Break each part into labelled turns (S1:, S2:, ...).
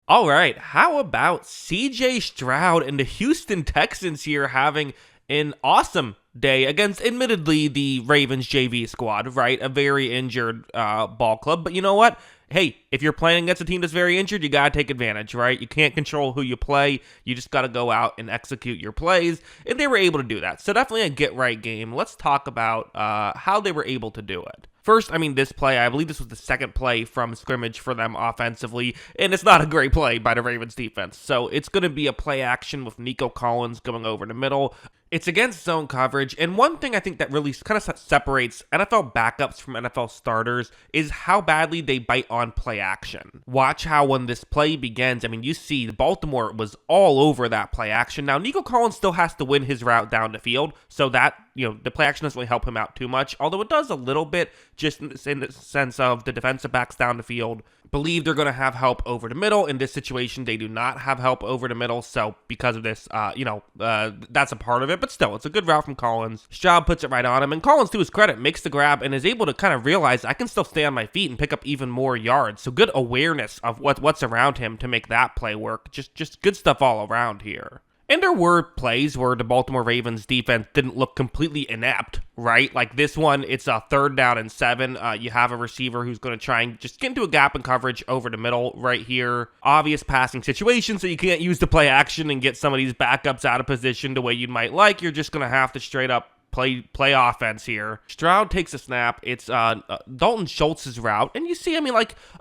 S1: All right, how about CJ Stroud and the Houston Texans here having an awesome day against, admittedly, the Ravens JV squad, right? A very injured ball club. But you know what? Hey, if you're playing against a team that's very injured, you got to take advantage, right? You can't control who you play. You just got to go out and execute your plays. And they were able to do that. So definitely a get-right game. Let's talk about how they were able to do it. First, this play, I believe this was the second play from scrimmage for them offensively, and it's not a great play by the Ravens defense. So it's going to be a play action with Nico Collins going over the middle. It's against zone coverage, and one thing I think that really kind of separates NFL backups from NFL starters is how badly they bite on play action. Watch how when this play begins, you see Baltimore was all over that play action. Now, Nico Collins still has to win his route down the field, so that, the play action doesn't really help him out too much, although it does a little bit just in the sense of the defensive backs down the field believe they're going to have help over the middle. In this situation, they do not have help over the middle, so because of this, that's a part of it. But still, it's a good route from Collins. Stroud puts it right on him, and Collins, to his credit, makes the grab and is able to kind of realize I can still stay on my feet and pick up even more yards. So good awareness of what's around him to make that play work. Just good stuff all around here. And there were plays where the Baltimore Ravens defense didn't look completely inept, right? Like this one, it's a 3rd down and 7. You have a receiver who's going to try and just get into a gap in coverage over the middle right here. Obvious passing situation, so you can't use the play action and get some of these backups out of position the way you might like. You're just going to have to straight up play offense here. Stroud takes a snap. It's Dalton Schultz's route. And you see,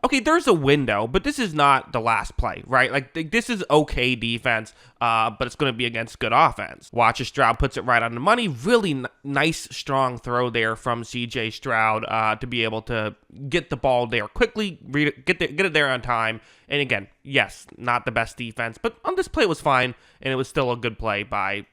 S1: okay, there's a window, but this is not the last play, right? Like, this is okay defense, but it's going to be against good offense. Watch as Stroud puts it right on the money. Really nice, strong throw there from CJ Stroud to be able to get the ball there quickly, get it there on time. And again, yes, not the best defense, but on this play it was fine, and it was still a good play by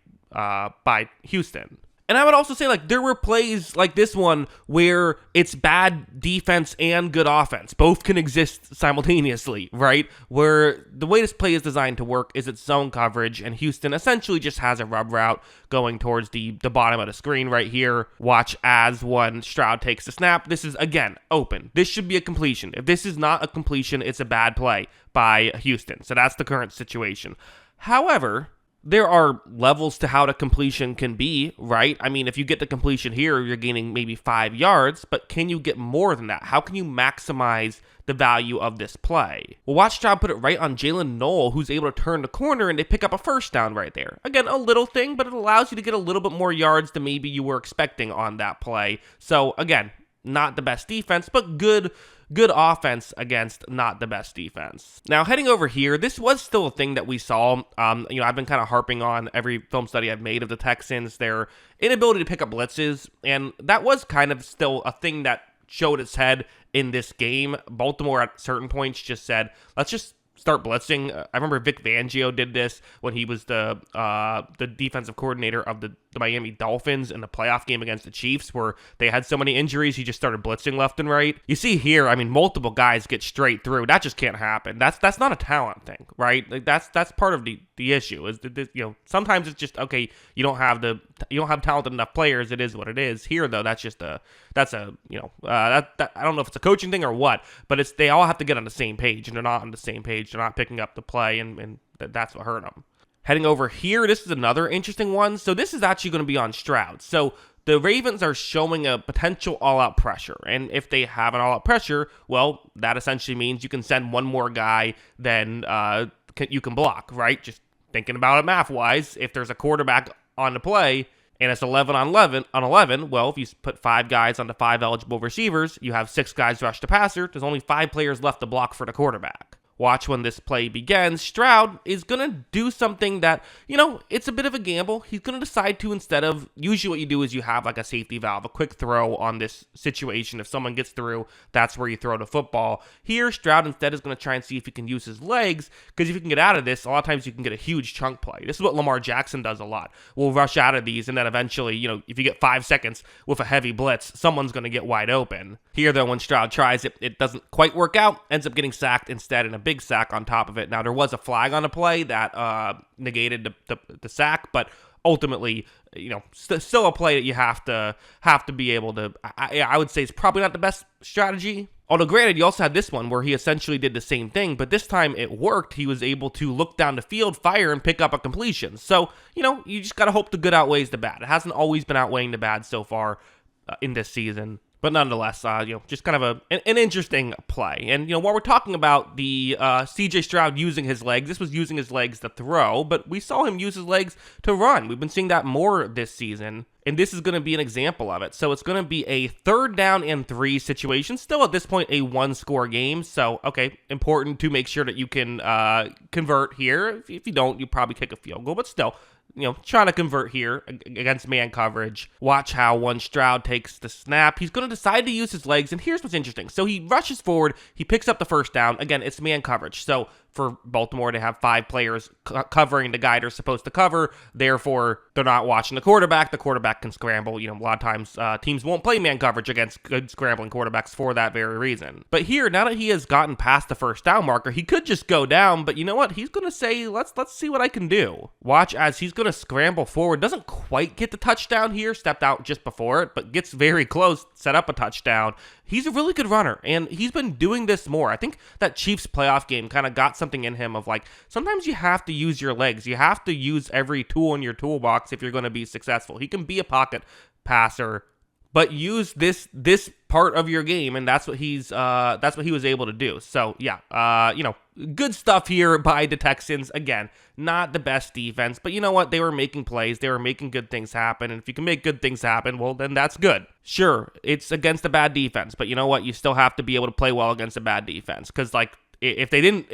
S1: Houston. And I would also say, there were plays like this one where it's bad defense and good offense. Both can exist simultaneously, right? Where the way this play is designed to work is it's zone coverage, and Houston essentially just has a rub route going towards the bottom of the screen right here. Watch as when Stroud takes the snap. This is, again, open. This should be a completion. If this is not a completion, it's a bad play by Houston. So that's the current situation. However, there are levels to how the completion can be, right? If you get the completion here, you're gaining maybe 5 yards, but can you get more than that? How can you maximize the value of this play? Well, watch Stroud put it right on Jalen Noel, who's able to turn the corner, and they pick up a 1st down right there. Again, a little thing, but it allows you to get a little bit more yards than maybe you were expecting on that play. So, again, not the best defense, but good offense against not the best defense. Now, heading over here, this was still a thing that we saw. I've been kind of harping on every film study I've made of the Texans, their inability to pick up blitzes, and that was kind of still a thing that showed its head in this game. Baltimore at certain points just said, let's just start blitzing. I remember Vic Fangio did this when he was the defensive coordinator of the Miami Dolphins in the playoff game against the Chiefs, where they had so many injuries, he just started blitzing left and right. You see here, multiple guys get straight through. That just can't happen. That's not a talent thing, right? Like that's part of the issue. Is that sometimes it's just okay. You don't have talented enough players. It is what it is. Here though, I don't know if it's a coaching thing or what, but they all have to get on the same page, and they're not on the same page. They're not picking up the play, and that's what hurt them. Heading over here, this is another interesting one. So this is actually going to be on Stroud. So the Ravens are showing a potential all-out pressure. And if they have an all-out pressure, well, that essentially means you can send one more guy than you can block, right? Just thinking about it math-wise, if there's a quarterback on the play and it's 11 on 11, well, if you put 5 guys on the 5 eligible receivers, you have 6 guys rush the passer. There's only 5 players left to block for the quarterback. Watch when this play begins. Stroud is going to do something that, it's a bit of a gamble. He's going to decide to, instead of, usually what you do is you have like a safety valve, a quick throw on this situation. If someone gets through, that's where you throw the football. Here, Stroud instead is going to try and see if he can use his legs, because if you can get out of this, a lot of times you can get a huge chunk play. This is what Lamar Jackson does a lot. We'll rush out of these, and then eventually, if you get 5 seconds with a heavy blitz, someone's going to get wide open. Here, though, when Stroud tries it, it doesn't quite work out, ends up getting sacked instead in a big sack on top of it. Now, there was a flag on a play that negated the sack, but ultimately, still a play that you have to be able to. I would say it's probably not the best strategy, Although granted, you also had this one where he essentially did the same thing, but this time it worked. He was able to look down the field, fire, and pick up a completion. So, you just got to hope the good outweighs the bad. It hasn't always been outweighing the bad so far in this season. But nonetheless, just kind of an interesting play. And, while we're talking about the CJ Stroud using his legs, this was using his legs to throw, but we saw him use his legs to run. We've been seeing that more this season, and this is going to be an example of it. So it's going to be a 3rd down and 3 situation. Still at this point, a 1-score game. So, okay, important to make sure that you can convert here. If you don't, you probably kick a field goal, but still, trying to convert here against man coverage. Watch how once Stroud takes the snap, he's going to decide to use his legs, and here's what's interesting. So he rushes forward, he picks up the 1st down. Again, it's man coverage. So for Baltimore to have 5 players covering the guy they're supposed to cover, therefore they're not watching the quarterback. The quarterback can scramble. A lot of times teams won't play man coverage against good scrambling quarterbacks for that very reason. But here, now that he has gotten past the 1st down marker, he could just go down, but you know what? He's going to say, let's see what I can do. Watch as he's going to scramble forward. Doesn't quite get the touchdown here, stepped out just before it, but gets very close, set up a touchdown. He's a really good runner, and he's been doing this more. I think that Chiefs playoff game kind of got something in him of sometimes you have to use your legs. You have to use every tool in your toolbox if you're going to be successful. He can be a pocket passer, but use this part of your game, and that's what he was able to do. So yeah, good stuff here by the Texans. Again, not the best defense, but you know what? They were making plays. They were making good things happen, and if you can make good things happen, well, then that's good. Sure, it's against a bad defense, but you know what? You still have to be able to play well against a bad defense, because if they didn't,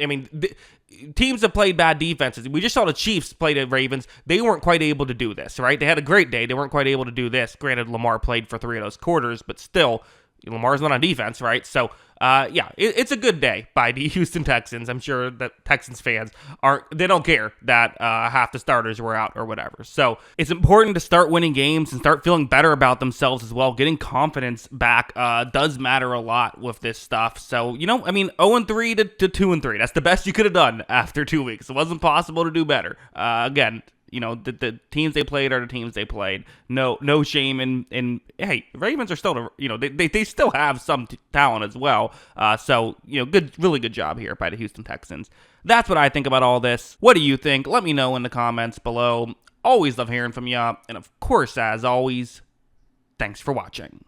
S1: teams have played bad defenses. We just saw the Chiefs play the Ravens. They weren't quite able to do this, right? They had a great day. They weren't quite able to do this. Granted, Lamar played for 3 of those quarters, but still, Lamar's not on defense, right? So, it's a good day by the Houston Texans. I'm sure that Texans fans they don't care that half the starters were out or whatever. So it's important to start winning games and start feeling better about themselves as well. Getting confidence back does matter a lot with this stuff. So, 0-3 to 2-3. That's the best you could have done after 2 weeks. It wasn't possible to do better. Again, the teams they played are the teams they played. No shame in hey, Ravens are still, they still have some talent as well. So, really good job here by the Houston Texans. That's what I think about all this. What do you think? Let me know in the comments below. Always love hearing from you. And of course, as always, thanks for watching.